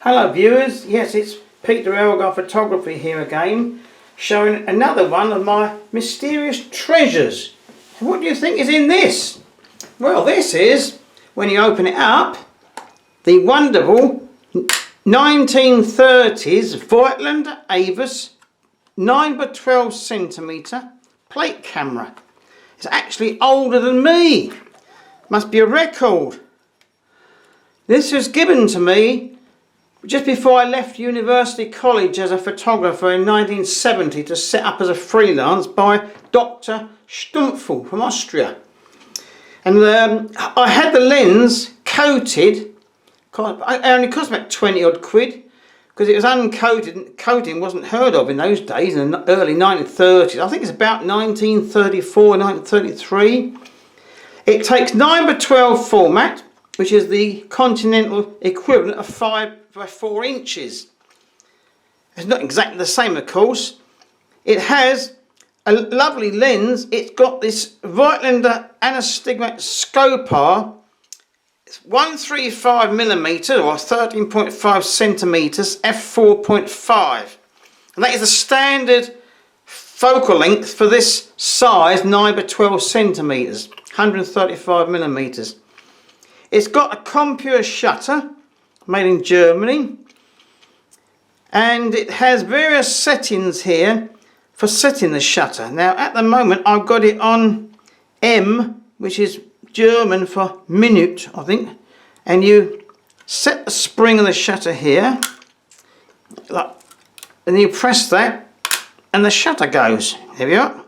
Hello viewers, yes, it's Peter Elgar Photography here again, showing another one of my mysterious treasures. What do you think is in this? Well, this is, when you open it up, the wonderful 1930's Voigtlander AVUS 9x12cm plate camera. It's actually older than me. Must be a record. This was given to me just before I left University College as a photographer in 1970 to set up as a freelance by Dr. Stumpfel from Austria. And I had the lens coated. It only cost about 20 odd quid because it was uncoated. Coating wasn't heard of in those days, in the early 1930s. I think it's about 1934, 1933. It takes 9x12 format, which is the continental equivalent of 5x4 inches. It's not exactly the same, of course. It has a lovely lens. It's got this Voigtlander anastigmatic scopar. It's 135mm or 13.5 centimeters, f4.5, and that is the standard focal length for this size, 9x12 centimeters, 135mm. It's got a compure shutter made in Germany, and it has various settings here for setting the shutter. Now at the moment I've got it on M, which is German for minute, I think, and you set the spring of the shutter here, and you press that and the shutter goes. Here we are,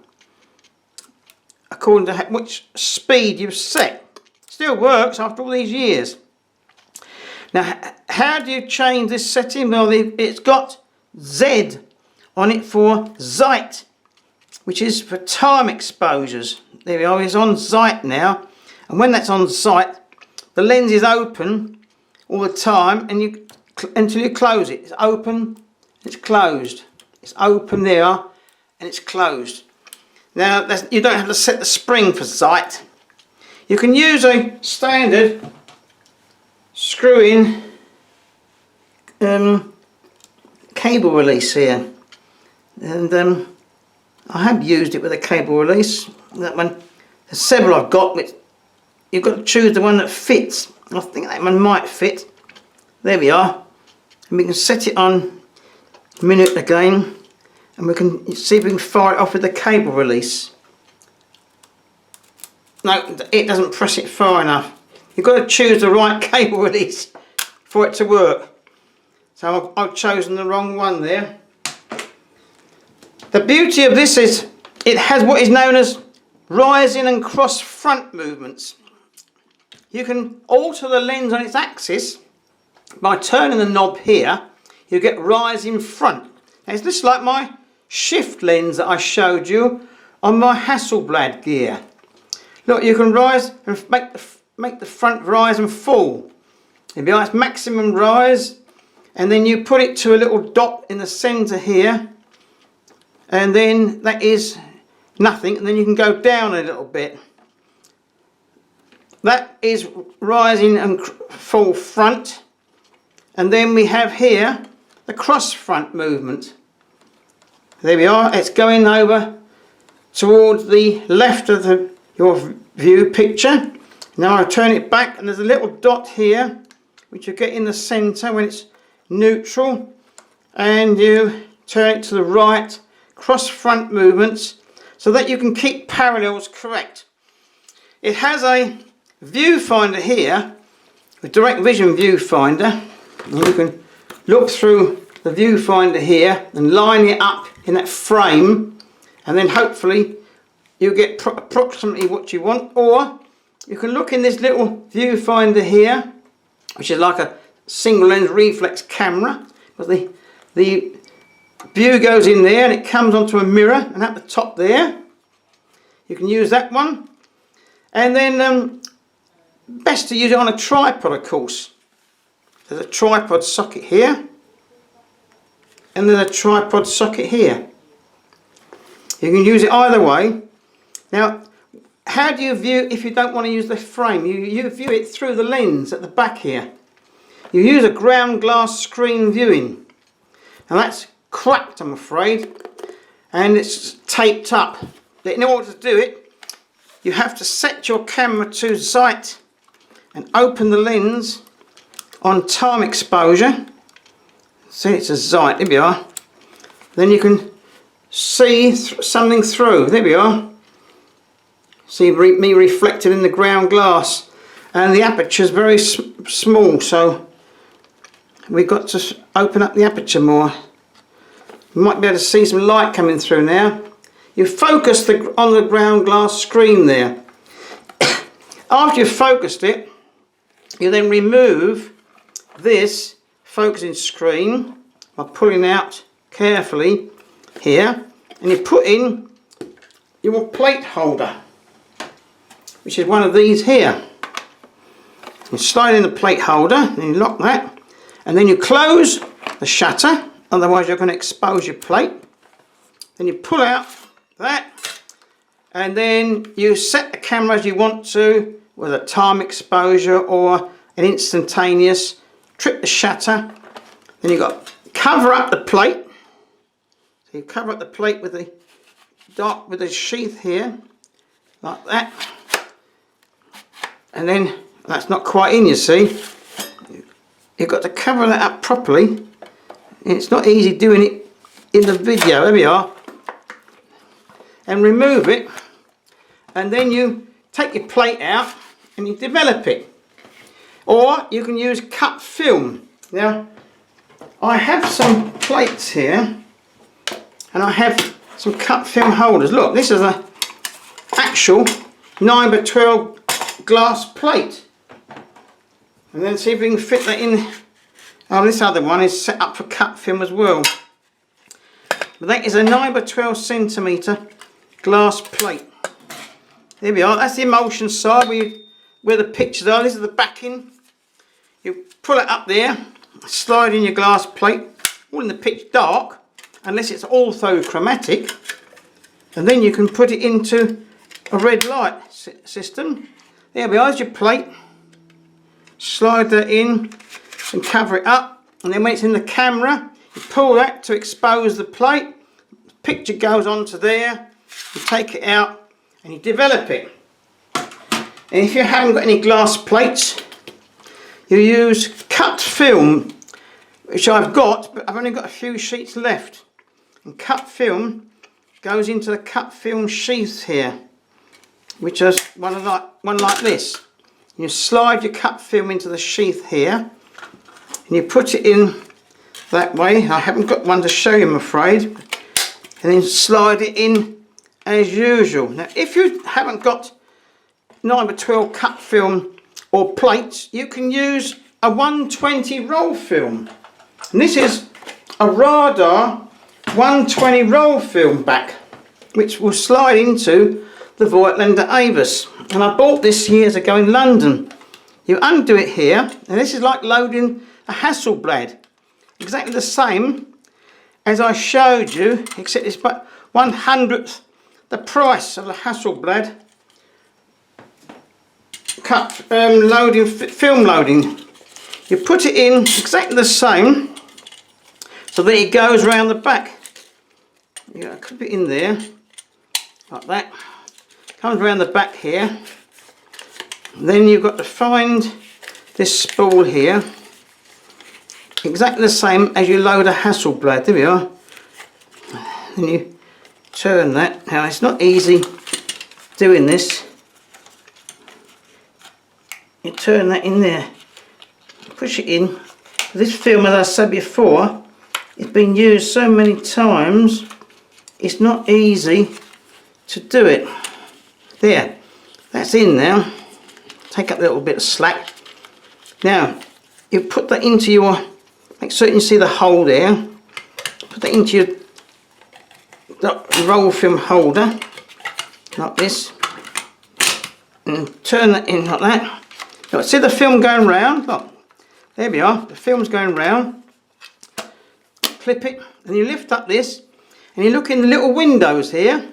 according to which speed you've set. Still works after all these years. Now, how do you change this setting? Well, it's got Z on it for Zeit, which is for time exposures. There we are, it's on Zeit now. And when that's on Zeit, the lens is open all the time, and until you close it. It's open, it's closed. It's open there, and it's closed. Now, you don't have to set the spring for Zeit. You can use a standard screw-in cable release here, and I have used it with a cable release. That one, there's several I've got, which you've got to choose the one that fits. I think that one might fit. There we are, and we can set it on minute again, and we can see if we can fire it off with the cable release. No, it doesn't press it far enough. You've got to choose the right cable release for it to work. So I've chosen the wrong one there. The beauty of this is it has what is known as rising and cross front movements. You can alter the lens on its axis by turning the knob here. You get rising front. Now, it's just like my shift lens that I showed you on my Hasselblad gear. Look, you can rise and make the front rise and fall. It'll be like maximum rise, and then you put it to a little dot in the centre here, and then that is nothing, and then you can go down a little bit. That is rising and fall front, and then we have here the cross front movement. There we are, it's going over towards the left of your view picture. Now I turn it back, and there's a little dot here which you get in the centre when it's neutral, and you turn it to the right, cross front movements, so that you can keep parallels correct. It has a viewfinder here, a direct vision viewfinder, and you can look through the viewfinder here and line it up in that frame, and then hopefully you get approximately what you want. Or you can look in this little viewfinder here, which is like a single lens reflex camera, but the view goes in there and it comes onto a mirror, and at the top there you can use that one. And then best to use it on a tripod, of course. There's a tripod socket here, and there's a tripod socket here. You can use it either way. Now, how do you view if you don't want to use the frame? You view it through the lens at the back here. you use a ground glass screen viewing. And that's cracked, I'm afraid, and it's taped up. But in order to do it, you have to set your camera to sight and open the lens on time exposure. See, it's a sight, there we are. Then you can see something through, there we are. See me reflected in the ground glass, and the aperture is very small, so we've got to open up the aperture more. You might be able to see some light coming through now. You focus on the ground glass screen there. After you've focused it, you then remove this focusing screen by pulling out carefully here, and you put in your plate holder, which is one of these here. You slide in the plate holder and you lock that, and then you close the shutter, otherwise you're going to expose your plate. Then you pull out that, and then you set the camera as you want to, with a time exposure or an instantaneous. Trip the shutter, then you've got to cover up the plate. So you cover up the plate with the sheath here, like that. And then that's not quite in, you see. You've got to cover that up properly. It's not easy doing it in the video. There we are. And remove it, and then you take your plate out and you develop it. Or you can use cut film. Now, I have some plates here, and I have some cut film holders. Look, this is an actual 9x12 glass plate. And then see if we can fit that in. Oh, this other one is set up for cut film as well. But that is a 9x12cm glass plate. There we are. That's the emulsion side where the pictures are. This is the backing. You pull it up there, slide in your glass plate, all in the pitch dark, unless it's orthochromatic, and then you can put it into a red light system. There we are. There's your plate. Slide that in and cover it up, and then when it's in the camera, you pull that to expose the plate. The picture goes onto there. You take it out and you develop it. And if you haven't got any glass plates, you use cut film, which I've got, but I've only got a few sheets left. And cut film goes into the cut film sheath here, which is one like this. You slide your cut film into the sheath here, and you put it in that way. I haven't got one to show you, I'm afraid. And then slide it in as usual. Now, if you haven't got 9x12 cut film or plates, you can use a 120 roll film. And this is a radar 120 roll film back, which will slide into the Voigtlander AVUS. And I bought this years ago in London. You undo it here, and this is like loading a Hasselblad. Exactly the same as I showed you, except it's but 1/100th the price of the Hasselblad cut loading, film loading. You put it in exactly the same, so that it goes around the back. You clip it in there, like that. Comes around the back here. And then you've got to find this spool here, exactly the same as you load a Hasselblad. There we are. And you turn that. Now it's not easy doing this. You turn that in there, push it in. This film, as I said before, it's been used so many times, it's not easy to do it. There, that's in now. Take up a little bit of slack. Now, you put that into your, make certain you see the hole there. Put that into your roll film holder, like this, and turn that in like that. Look, see the film going round? Look, there we are, the film's going round. Clip it, and you lift up this, and you look in the little windows here.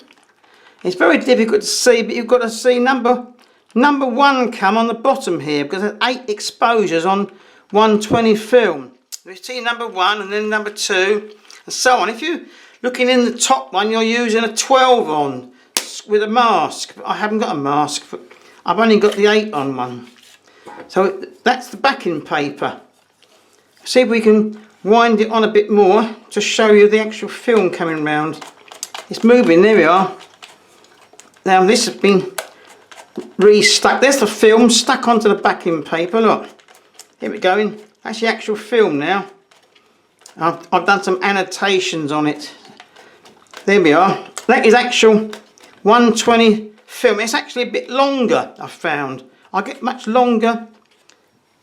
It's very difficult to see, but you've got to see number one come on the bottom here, because there's 8 exposures on 120 film. You see number 1 and then number 2 and so on. If you're looking in the top one, you're using a 12 on with a mask. But I haven't got a mask, but I've only got the 8 on one. So that's the backing paper. See if we can wind it on a bit more to show you the actual film coming round. It's moving, there we are. Now this has been restuck. There's the film stuck onto the backing paper, look. Here we go, that's the actual film now. I've done some annotations on it. There we are. That is actual 120 film. It's actually a bit longer, I've found. I get much longer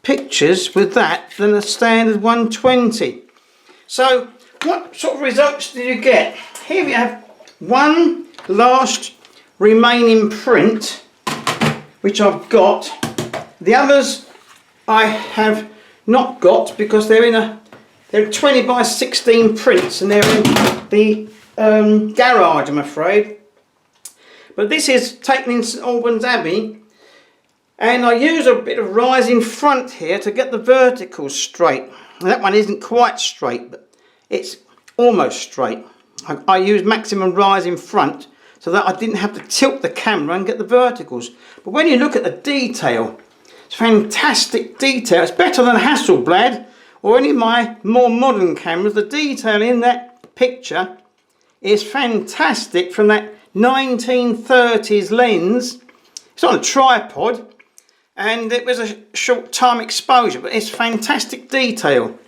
pictures with that than a standard 120. So what sort of results did you get? Here we have one last remaining print which I've got. The others I have not got because they're 20 by 16 prints and they're in the garage, I'm afraid. But this is taken in St Albans Abbey, and I use a bit of rising front here to get the verticals straight. And that one isn't quite straight, but it's almost straight. I use maximum rising front so that I didn't have to tilt the camera and get the verticals. But when you look at the detail, it's fantastic detail. It's better than Hasselblad or any of my more modern cameras. The detail in that picture is fantastic from that 1930s lens. It's on a tripod and it was a short time exposure, but it's fantastic detail.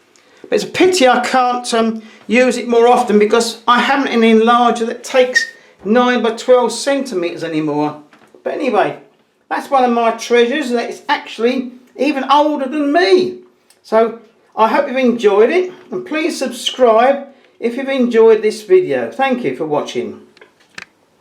But it's a pity I can't use it more often because I haven't an enlarger that takes 9 by 12 centimeters anymore. But anyway, that's one of my treasures that is actually even older than me. So I hope you've enjoyed it, and please subscribe if you've enjoyed this video. Thank you for watching.